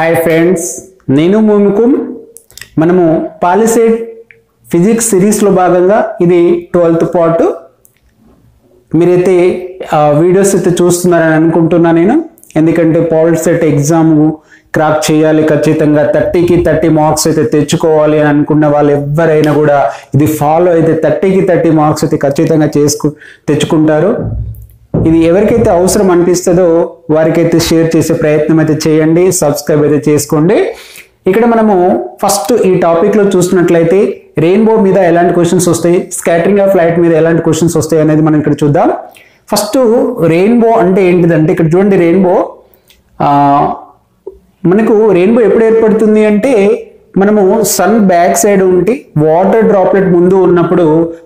Hi friends, నేను మోమికుం. మనము POLYCET physics సిరీస్లో భాగంగా ఇది 12th పార్ట్. మీరైతే వీడియోస్ అయితే చూస్తున్నారని అనుకుంటున్నా నేను. ఎందుకంటే పాలిసెట్ ఎగ్జామ్ క్రాక్ చేయాలి, ఖచ్చితంగా 30కి 30 మార్క్స్ అయితే తెచ్చుకోవాలి అని అనుకున్న వాళ్ళు ఎవరైనా కూడా ఇది ఫాలో అయితే 30కి 30 మార్క్స్ అయితే ఖచ్చితంగా తెచ్చుకుంటారు. ఇది ఎవరికైతే అవసరం అనిపిస్తుందో వారికైతే షేర్ చేసే ప్రయత్నం అయితే చేయండి, సబ్స్క్రైబ్ అయితే చేసుకోండి. ఇక్కడ మనము ఫస్ట్ ఈ టాపిక్ లో చూసినట్లయితే రెయిన్బో మీద ఎలాంటి క్వశ్చన్స్ వస్తాయి, స్కాటరింగ్ ఆఫ్ లైట్ మీద ఎలాంటి క్వశ్చన్స్ వస్తాయి అనేది మనం ఇక్కడ చూద్దాం. ఫస్ట్ రెయిన్బో అంటే ఏంటిదంటే, ఇక్కడ చూడండి రెయిన్బో మనకు రెయిన్బో ఎప్పుడు ఏర్పడుతుంది అంటే మనము సన్ బ్యాక్ సైడ్ ఉండి వాటర్ డ్రాప్లెట్ ముందు ఉన్నప్పుడు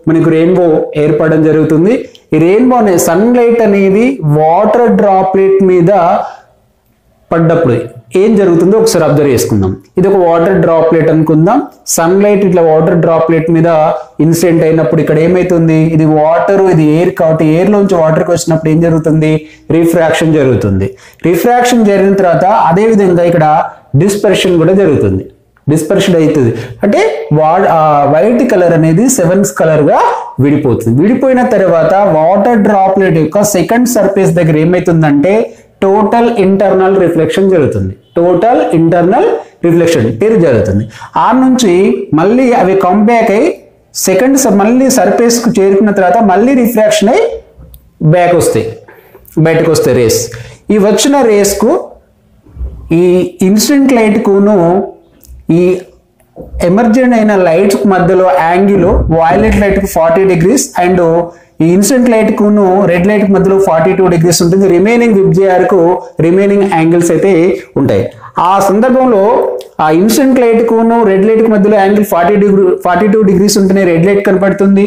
మనకు రెయిన్బో ఏర్పడడం జరుగుతుంది. ఈ రెయిన్బో అనే సన్ లైట్ అనేది వాటర్ డ్రాప్లెట్ మీద పడ్డప్పుడు ఏం జరుగుతుందో ఒకసారి అబ్జర్వ్ చేసుకుందాం. ఇది ఒక వాటర్ డ్రాప్లెట్ అనుకుందాం. సన్ లైట్ ఇట్లా వాటర్ డ్రాప్లెట్ మీద ఇన్సిడెంట్ అయినప్పుడు ఇక్కడ ఏమైతుంది, ఇది వాటర్, ఇది ఎయిర్ కాబట్టి ఎయిర్ లోంచి వాటర్కి వచ్చినప్పుడు ఏం జరుగుతుంది, రిఫ్రాక్షన్ జరుగుతుంది. రిఫ్రాక్షన్ జరిగిన తర్వాత అదే విధంగా ఇక్కడ డిస్పర్షన్ కూడా జరుగుతుంది. డిస్పర్షన్ అవుతుంది అంటే వైట్ కలర్ అనేది 7th కలర్ గా విడిపోతుంది. విడిపోయిన తర్వాత వాటర్ డ్రాప్లెట్ యొక్క సెకండ్ సర్ఫేస్ దగ్గర ఏమైతుందంటే టోటల్ ఇంటర్నల్ రిఫ్లెక్షన్ జరుగుతుంది. టోటల్ ఇంటర్నల్ రిఫ్లెక్షన్ జరుగుతుంది. ఆ నుంచి మళ్ళీ అవి కంబ్యాక్ అయ్యి సెకండ్ మళ్ళీ సర్ఫేస్ కు చేరుకున్న తర్వాత మళ్ళీ రిఫ్రాక్షన్ అయ్యి బయటకు వస్తాయి రేస్. ఈ వచ్చిన రేస్ కు ఈ ఇన్సిడెంట్ లైట్ కును ఈ ఎమర్జెంట్ అయిన లైట్స్ మధ్యలో యాంగిల్ వైలెట్ లైట్ కు 40 degrees అండ్ ఈ ఇన్సిడెంట్ లైట్ కును రెడ్ లైట్ మధ్యలో 42 degrees ఉంటుంది. రిమైనింగ్ విబ్జిఆర్ కు రిమైనింగ్ యాంగిల్స్ అయితే ఉంటాయి. ఆ సందర్భంలో ఆ ఇన్సిడెంట్ లైట్ కును రెడ్ లైట్ కు మధ్యలో యాంగిల్ 42 degrees ఉంటేనే రెడ్ లైట్ కనపడుతుంది.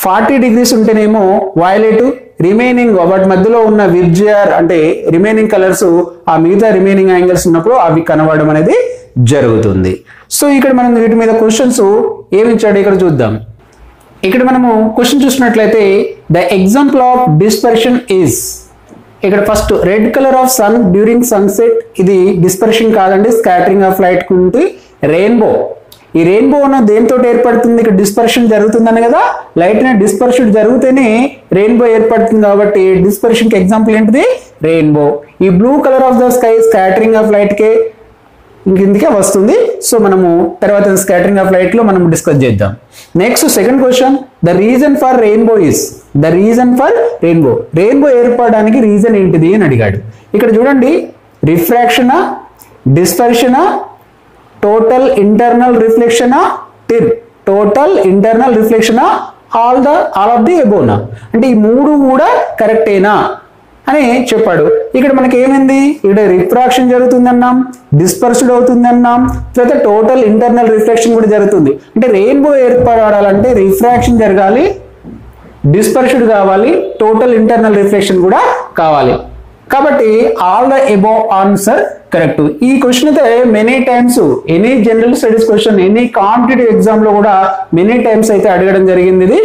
40 degrees ఉంటేనేమో వైలెట్, రిమైనింగ్ వాటి మధ్యలో ఉన్న విబ్జిఆర్ అంటే రిమైనింగ్ కలర్స్ ఆ మిగతా రిమైనింగ్ యాంగిల్స్ ఉన్నప్పుడు అవి కనబడడం అనేది జరుగుతుంది. సో ఇక్కడ మనం వీటి మీద క్వశ్చన్స్ ఏమి ఇచ్చాడు ఇక్కడ చూద్దాం. ఇక్కడ మనము క్వశ్చన్ చూసినట్లయితే the example of dispersion is, ఇక్కడ first red colour of sun during sunset, ఇది డిస్పర్షన్ కాదండి, స్కాటరింగ్ ఆఫ్ లైట్ కుంటే రెయిన్బో. ఈ రెయిన్బో అన్న దేంతో ఏర్పడుతుంది, ఇక్కడ డిస్పర్షన్ జరుగుతుందని కదా, లైట్ డిస్పర్షన్ జరిగితేనే రెయిన్బో ఏర్పడుతుంది. కాబట్టి డిస్పర్షన్ కి ఎగ్జాంపుల్ ఏంటిది, రెయిన్బో. ఈ blue colour of the sky scattering of light కే ఇందుకే వస్తుంది. సో మనము తర్వాత స్కాటరింగ్ ఆఫ్ లైట్ లో మనం డిస్కస్ చేద్దాం. Next second question, the reason for rainbow is, the reason for rainbow, rainbow ఏర్పడడానికి రీజన్ ఏంటిది అని అడిగాడు. ఇక్కడ చూడండి రిఫ్రాక్షనా, డిస్పర్షనా, టోటల్ ఇంటర్నల్ రిఫ్లెక్షనా, టోటల్ ఇంటర్నల్ రిఫ్లెక్షనా, ఆల్ ఆఫ్ ది అబోనా, అంటే ఈ మూడు కూడా కరెక్టేనా అని చెప్పాడు. ఇక్కడ మనకి ఏమైంది, ఇక్కడ రిఫ్రాక్షన్ జరుగుతుంది అన్నాం, డిస్పర్స్డ్ అవుతుంది అన్నాం, తర్వాత టోటల్ ఇంటర్నల్ రిఫ్లెక్షన్ కూడా జరుగుతుంది. అంటే రెయిన్బో ఏర్పడాలంటే రిఫ్రాక్షన్ జరగాలి, డిస్పర్స్డ్ కావాలి, టోటల్ ఇంటర్నల్ రిఫ్లెక్షన్ కూడా కావాలి. కాబట్టి all the above answer correct. ఈ క్వశ్చన్ అయితే many times any general studies question, any competitive exam లో కూడా మెనీ టైమ్స్ అయితే అడగడం జరిగింది ఇది.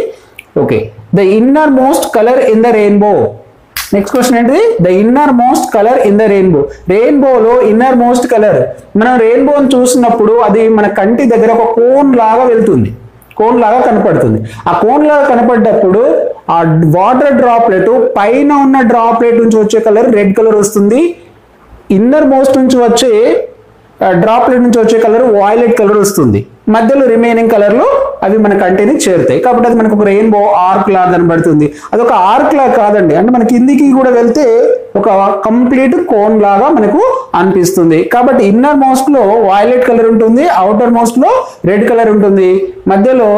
Okay, the innermost colour in the rainbow. Next question ఏంటి, the innermost colour in the rainbow. రెయిన్బోలో ఇన్నర్ మోస్ట్ కలర్, మనం రెయిన్బోని చూసినప్పుడు అది మన కంటి దగ్గర ఒక కోన్ లాగా వెళ్తుంది, కోన్ లాగా కనపడుతుంది. ఆ కోన్ లాగా కనపడ్డప్పుడు ఆ వాటర్ డ్రాప్లెట్ పైన ఉన్న డ్రాప్లెట్ నుంచి వచ్చే కలర్ రెడ్ కలర్ వస్తుంది, ఇన్నర్ మోస్ట్ నుంచి వచ్చే డ్రాప్లెట్ నుంచి వచ్చే కలర్ వైలెట్ కలర్ వస్తుంది, మధ్యలో రిమైనింగ్ కలర్లు అవి మన కంటిని చేరుతాయి. కాబట్టి అది మనకు ఒక రెయిన్బో ఆర్క్ లాగా కనబడుతుంది. అదొక ఆర్క్ లాగా కాదండి, అంటే మన కిందికి కూడా వెళ్తే ఒక కంప్లీట్ కోన్ లాగా మనకు అనిపిస్తుంది. కాబట్టి ఇన్నర్ మోస్ట్ లో వైలెట్ కలర్ ఉంటుంది, అవుటర్ మోస్ట్ లో రెడ్ కలర్ ఉంటుంది, మధ్యలో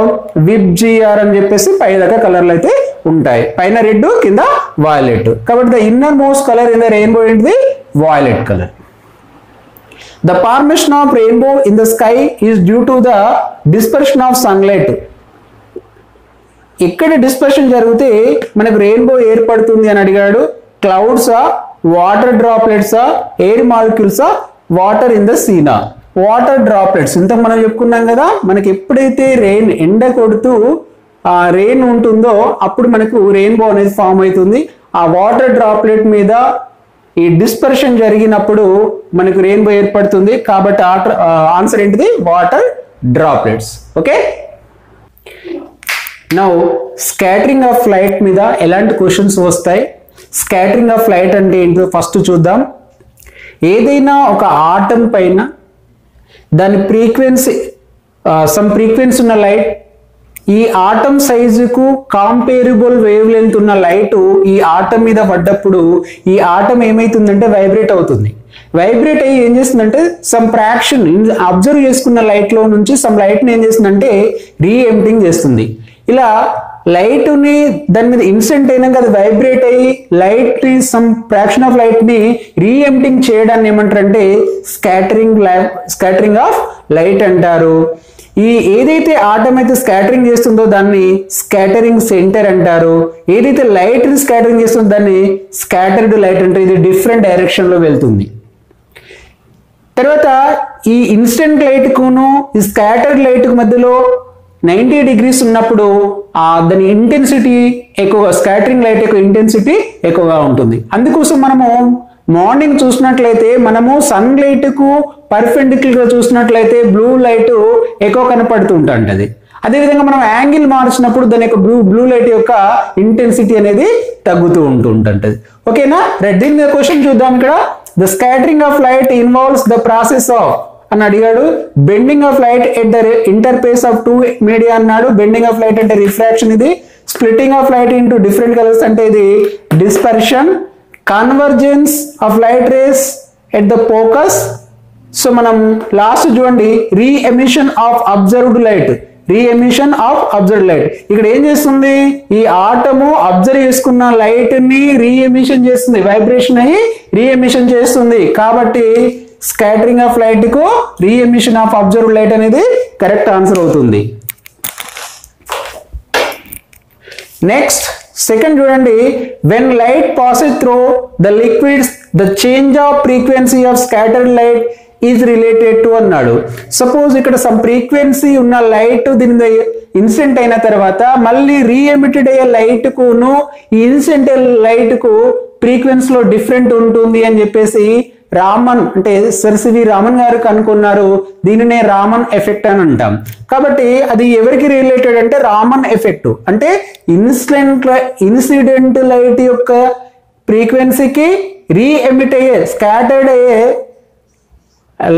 విబ్జిఆర్ అని చెప్పేసి పై దాకా కలర్లు అయితే ఉంటాయి, పైన రెడ్ కింద వైలెట్. కాబట్టి the innermost colour in the rainbow ఏంటిది, violet colour. The formation of rainbow in the sky is due to the dispersion of sunlight. ఇక్కడ డిస్పర్షన్ జరిగితే మనకు రెయిన్బో ఏర్పడుతుంది అని అడిగాడు. క్లౌడ్సా, వాటర్ డ్రాప్లెట్సా, ఎయిర్ మాలిక్యూల్సా, వాటర్ ఇన్ ద సీనా. వాటర్ డ్రాప్లెట్స్ ఇంత మనం చెప్పుకున్నాం కదా, మనకి ఎప్పుడైతే ఎండ కొడుతూ రెయిన్ ఉంటుందో అప్పుడు మనకు రెయిన్బో అనేది ఫామ్ అవుతుంది. ఆ వాటర్ డ్రాప్లెట్ మీద ఈ డిస్పర్షన్ జరిగినప్పుడు మనకు రెయిన్బో ఏర్పడుతుంది. కాబట్టి ఆన్సర్ ఏంటిది? Water droplets. Okay, now scattering of light మీద ఎలాంటి క్వశ్చన్స్ వస్తాయి? స్కాటరింగ్ ఆఫ్ లైట్ అంటే ఏంటో ఫస్ట్ చూద్దాం. ఏదైనా ఒక ఆటం పైన దాని ఫ్రీక్వెన్సీ సమ్ ఫ్రీక్వెన్సీ ఉన్న లైట్ ఈ ఆటం సైజుకు కాంపేరబుల్ వేవ్ లెంత్ ఉన్న లైట్ ఈ ఆటం మీద పడ్డప్పుడు ఈ ఆటం ఏమైతుందంటే వైబ్రేట్ అవుతుంది. వైబ్రేట్ అయ్యి ఏం చేస్తుందంటే సమ్ ఫ్రాక్షన్ అబ్జర్వ్ చేసుకున్న లైట్ లో నుంచి సమ్ లైట్ ని ఏం చేస్తుందంటే రీఎమిటింగ్ చేస్తుంది. ఇలా లైట్ ని దాని మీద ఇన్సిడెంట్ అయినాక అది వైబ్రేట్ అయ్యి లైట్ ని సమ్ ఫ్రాక్షన్ ఆఫ్ లైట్ ని రీఎమిటింగ్ చేయడాన్ని ఏమంటారంటే స్కాటరింగ్ ఆఫ్ లైట్ అంటారు. ఈ ఏదైతే ఆటం అయితే స్కాటరింగ్ చేస్తుందో దాన్ని స్కాటరింగ్ సెంటర్ అంటారు. ఏదైతే లైట్ ని స్కాటరింగ్ చేస్తుందో దాన్ని స్కాటర్డ్ లైట్ అంటారు. ఇది డిఫరెంట్ డైరెక్షన్ లో వెళ్తుంది. తర్వాత ఈ ఇన్సిడెంట్ లైట్ కును ఈ స్కాటర్డ్ లైట్ కు మధ్యలో 90 degrees ఉన్నప్పుడు దాని ఇంటెన్సిటీ ఎక్కువగా, స్కాటరింగ్ లైట్ యొక్క ఇంటెన్సిటీ ఎక్కువగా ఉంటుంది. అందుకోసం మనము మార్నింగ్ చూసినట్లయితే మనము సన్ లైట్ కు పర్పెండిక్యులర్ గా చూసినట్లయితే బ్లూ లైట్ ఎక్కువ కనపడుతూ ఉంటుంది. అదేవిధంగా మనం యాంగిల్ మార్చినప్పుడు దాని యొక్క బ్లూ లైట్ యొక్క ఇంటెన్సిటీ అనేది తగ్గుతూ ఉంటుంటది. ఓకేనా, రైట్. దీని మీద క్వశ్చన్ చూద్దాం. ఇక్కడ the scattering of light involves the process of అని అడిగాడు. Bending of light at the interface of two media అన్నాడు. బెండింగ్ ఆఫ్ లైట్ అంటే రిఫ్రాక్షన్, ఇది splitting of light into different colours అంటే ఇది dispersion. Convergence of light rays at the focus. So మనం last చూడండి, reemission of absorbed light. Reemission of absorbed light ఇక్కడ ఏం చేస్తుంది? ఈ ఆటము అబ్జర్వ్ చేసుకున్న లైట్ ని రీఎమిషన్ చేస్తుంది, వైబ్రేషన్ అయ్యి రీఎమిషన్ చేస్తుంది. కాబట్టి స్కాటరింగ్ ఆఫ్ లైట్ కు రీఎమిషన్ ఆఫ్ అబ్జర్వ్డ్ లైట్ అనేది కరెక్ట్ ఆన్సర్ అవుతుంది. నెక్స్ట్ సెకండ్ చూడండి, when light passes through the liquids the change off frequency of scattered light is related to అన్నాడు. సపోజ్ ఇక్కడ సమ్ ఫ్రీక్వెన్సీ ఉన్న లైట్ దీని ఇన్సిడెంట్ అయిన తర్వాత మళ్ళీ రీఎమిటెడ్ అయ్యే లైట్ కును ఈ ఇన్సిడెంట్ లైట్ కు ఫ్రీక్వెన్సీ లో డిఫరెంట్ ఉంటుంది అని చెప్పేసి రామన్ అంటే సర్ సివి రామన్ గారు కనుక్కున్నారు. దీనినే రామన్ ఎఫెక్ట్ అని అంటాం. కాబట్టి అది ఎవరికి రిలేటెడ్ అంటే రామన్ ఎఫెక్ట్ అంటే ఇన్సిడెంట్ లైట్ యొక్క ఫ్రీక్వెన్సీకి రీఎమిట్ అయ్యే స్కాటర్డ్ అయ్యే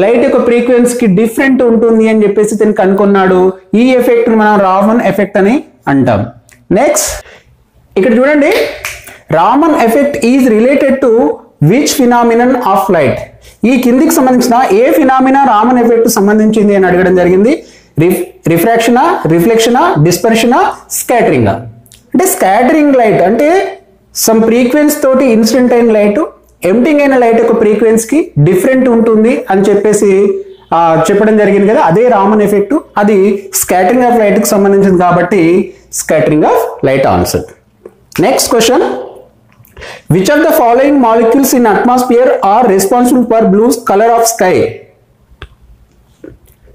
లైట్ యొక్క ఫ్రీక్వెన్సీకి డిఫరెంట్ ఉంటుంది అని చెప్పేసి తను కనుక్కున్నాడు. ఈ ఎఫెక్ట్ మనం రామన్ ఎఫెక్ట్ అని అంటాం. నెక్స్ట్ ఇక్కడ చూడండి, Raman effect is related to which phenomenon of light. ఈ కిందికి సంబంధించిన ఏ ఫినామినా రామన్ ఎఫెక్ట్ సంబంధించింది అని అడగడం జరిగింది. రిఫ్రాక్షనా, రిఫ్లెక్షనా, డిస్పర్షనా, స్కాటరింగా. అంటే స్కాటరింగ్ లైట్ అంటే సమ్ ఫ్రీక్వెన్సీ తోటి ఇన్సిడెంట్ అయిన లైట్ ఎంటింగ్ అయిన లైట్ యొక్క ఫ్రీక్వెన్సీకి డిఫరెంట్ ఉంటుంది అని చెప్పేసి చెప్పడం జరిగింది కదా, అదే రామన్ ఎఫెక్ట్. అది స్కాటరింగ్ ఆఫ్ లైట్ కి సంబంధించింది కాబట్టి scattering of light answer. Next question, which of the following molecules in atmosphere are responsible for blue color of sky?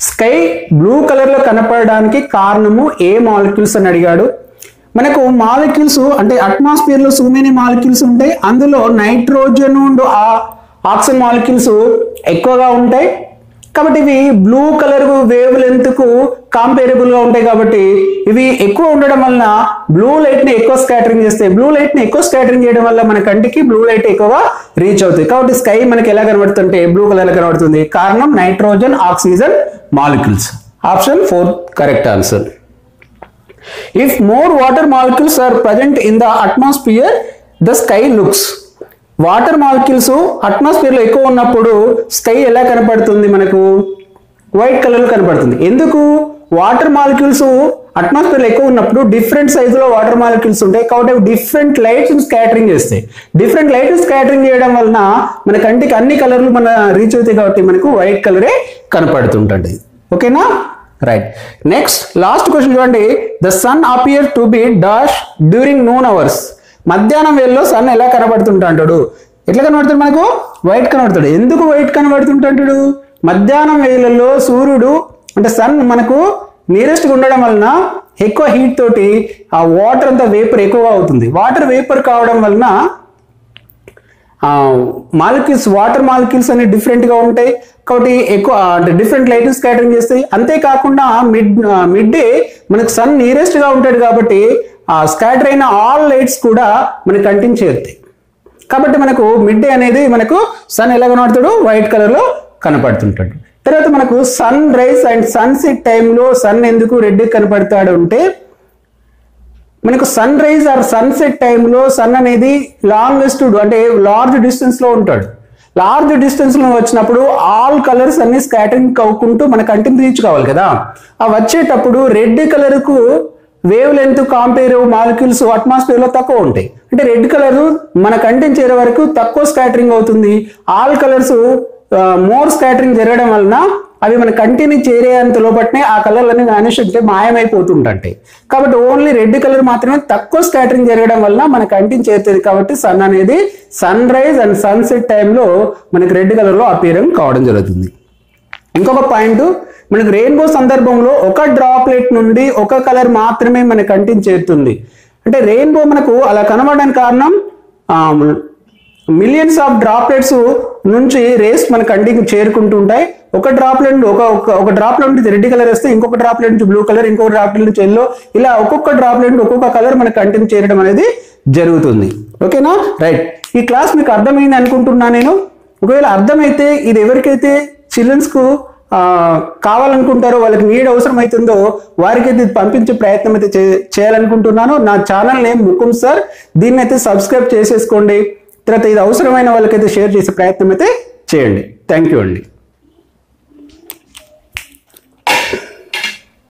Sky blue colour లో కనపడడానికి కారణము ఏ మాలిక్యూల్స్ అని అడిగాడు. మనకు మాలిక్యూల్స్ అంటే అట్మాస్ఫియర్ లో సో మెనీ మాలిక్యూల్స్ ఉంటాయి. అందులో నైట్రోజన్ అండ్ ఆక్సిజన్ మాలిక్యూల్స్ ఎక్కువగా ఉంటాయి. కాబట్టి ఇవి బ్లూ కలర్ వేవ్ లెంత్ కు కాంపేరబుల్ గా ఉంటాయి. కాబట్టి ఇవి ఎక్కువ ఉండడం వలన బ్లూ లైట్ ని ఎక్కువ స్కాటరింగ్ చేస్తాయి. బ్లూ లైట్ ని ఎక్కువ స్కాటరింగ్ చేయడం వల్ల మన కంటికి బ్లూ లైట్ ఎక్కువగా రీచ్ అవుతుంది. కాబట్టి స్కై మనకి ఎలా కనబడుతుంటే బ్లూ కలర్ లో కనబడుతుంది. కారణం nitrogen oxygen molecules. Option 4 correct answer. If more water molecules are present in the atmosphere the sky looks. Water molecules atmosphere లో ఎక్కువ ఉన్నప్పుడు స్కై ఎలా కనపడుతుంది? మనకు వైట్ కలర్ లో కనపడుతుంది. ఎందుకు? వాటర్ మాలిక్యూల్స్ అట్మాస్ఫియర్ లో ఎక్కువ ఉన్నప్పుడు డిఫరెంట్ సైజులో వాటర్ మాలిక్యూల్స్ ఉంటాయి. కాబట్టి అవి డిఫరెంట్ లైట్స్ స్కాటరింగ్ చేస్తాయి. డిఫరెంట్ లైట్స్ స్కాటరింగ్ చేయడం వలన మన కంటికి అన్ని కలర్లు మన రీచ్ అవుతాయి. కాబట్టి మనకు వైట్ కలరే కనపడుతుంటుంది. ఓకేనా, రైట్. నెక్స్ట్ లాస్ట్ క్వశ్చన్ చూడండి, the sun appear to be dash during noon hours. మధ్యాహ్నం వేళలో సన్ ఎలా కనబడుతుంటాడు? ఎట్లా కనబడుతాడు? మనకు వైట్ కనబడతాడు. ఎందుకు వైట్ కనబడుతుంటాడు? మధ్యాహ్నం వేళల్లో సూర్యుడు అంటే సన్ మనకు నియరెస్ట్ గా ఉండడం వలన ఎక్కువ హీట్ తోటి ఆ వాటర్ అంతా వేపర్ ఎక్కువగా అవుతుంది. వాటర్ వేపర్ కావడం వలన మాలిక్యూల్స్ వాటర్ మాలిక్యూల్స్ అనేవి డిఫరెంట్గా ఉంటాయి కాబట్టి ఎక్కువ అంటే డిఫరెంట్ లైట్ స్కాటరింగ్ చేస్తాయి. అంతేకాకుండా మిడ్ డే మనకు సన్ నియరెస్ట్గా ఉంటాడు కాబట్టి స్కాటర్ అయిన ఆల్ లైట్స్ కూడా మనకి కంటిన్యూ చేరుతాయి. కాబట్టి మనకు మిడ్ డే అనేది మనకు సన్ ఎలా కనబడతాడు, వైట్ కలర్లో కనపడుతుంటాడు. తర్వాత మనకు సన్ రైజ్ అండ్ సన్సెట్ టైంలో సన్ ఎందుకు రెడ్ కనపడతాడు అంటే మనకు సన్ రైజ్ ఆర్ సన్సెట్ టైంలో సన్ అనేది లాంగెస్ట్ అంటే లార్జ్ డిస్టెన్స్లో ఉంటాడు. లార్జ్ డిస్టెన్స్లో వచ్చినప్పుడు ఆల్ కలర్స్ అన్ని స్కాటరింగ్ అవ్వుకుంటూ మన కంటిని రీచ్ కావాలి కదా. ఆ వచ్చేటప్పుడు రెడ్ కలర్కు వేవ్ లెంత్ కాంపేర్ మాలిక్యూల్స్ అట్మాస్ఫియర్లో తక్కువ ఉంటాయి. అంటే రెడ్ కలర్ మన కంటిని చేరే వరకు తక్కువ స్కాటరింగ్ అవుతుంది. ఆల్ కలర్స్ మోర్ స్కాటరింగ్ జరగడం వలన అవి మన కంటిని చేరేంత లోపట్నే ఆ కలర్లన్నీ వానిష్ అంటే మాయమైపోతుంటాయి. కాబట్టి ఓన్లీ రెడ్ కలర్ మాత్రమే తక్కువ స్కాటరింగ్ జరగడం వలన మన కంటిని చేరుతుంది. కాబట్టి సన్ అనేది సన్ రైజ్ అండ్ సన్సెట్ టైంలో మనకి రెడ్ కలర్లో అపీరింగ్ కావడం జరుగుతుంది. ఇంకొక పాయింట్, మనకు రెయిన్బో సందర్భంలో ఒక డ్రాప్లెట్ నుండి ఒక కలర్ మాత్రమే మన కంటిని చేరుతుంది. అంటే రెయిన్బో మనకు అలా కనబడడానికి కారణం మిలియన్స్ ఆఫ్ డ్రాప్లెట్స్ నుంచి రేస్ మన కంటికి చేరుకుంటూ ఉంటాయి. ఒక డ్రాప్లెట్ ఒక డ్రాప్లెట్ నుంచి రెడ్ కలర్ వస్తే ఇంకొక డ్రాప్లెట్ నుంచి బ్లూ కలర్, ఇంకొక డ్రాప్లెట్ నుంచి ఎల్లో, ఇలా ఒక్కొక్క డ్రాప్లెట్ ఒక్కొక్క కలర్ మన కంటిని చేరడం అనేది జరుగుతుంది. ఓకేనా, రైట్. ఈ క్లాస్ మీకు అర్థమైంది అనుకుంటున్నా నేను. ఒకవేళ అర్థమైతే ఇది ఎవరికైతే చిల్డ్రన్స్కు కావాలనుకుంటారో, వాళ్ళకి నీడ్ అవసరం అవుతుందో వారికి అయితే పంపించే ప్రయత్నం అయితే చేయాలనుకుంటున్నాను. నా ఛానల్ నేమ్ ముకుంద్ సార్. దీన్ని అయితే సబ్స్క్రైబ్ చేసేసుకోండి. తర్వాత ఇది అవసరమైన వాళ్ళకైతే షేర్ చేసే ప్రయత్నం అయితే చేయండి. థ్యాంక్ యూ అండి.